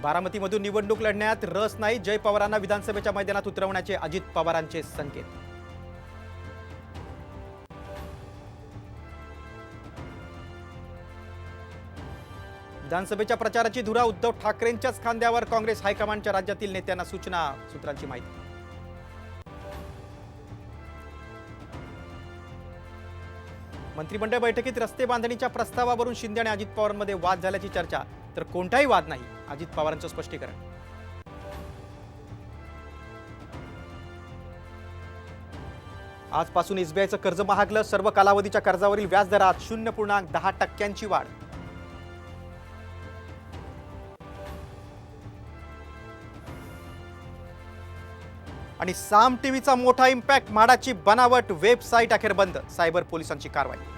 बारामतीमधून निवडणूक लढण्यात रस नाही, जय पवारांना विधानसभेच्या मैदानात उतरवण्याचे अजित पवारांचे संकेत. विधानसभेच्या प्रचाराची धुरा उद्धव ठाकरेंच्याच खांद्यावर, काँग्रेस हायकमांडच्या राज्यातील नेत्यांना सूचना. सूत्रांची माहिती. मंत्रिमंडळ बैठकीत रस्ते बांधणीच्या प्रस्तावावरून शिंदे आणि अजित पवारांमध्ये वाद झाल्याची चर्चा, तर कोणताही वाद नाही, अजित पवारांचं स्पष्टीकरण. आजपासून एसबीआयचं कर्ज महागलं, सर्व कालावधीच्या कर्जावरील व्याजदरात 0.10% वाढ. आणि साम टीव्हीचा मोठा इम्पॅक्ट, म्हाडाची बनावट वेबसाईट अखेर बंद, सायबर पोलिसांची कारवाई.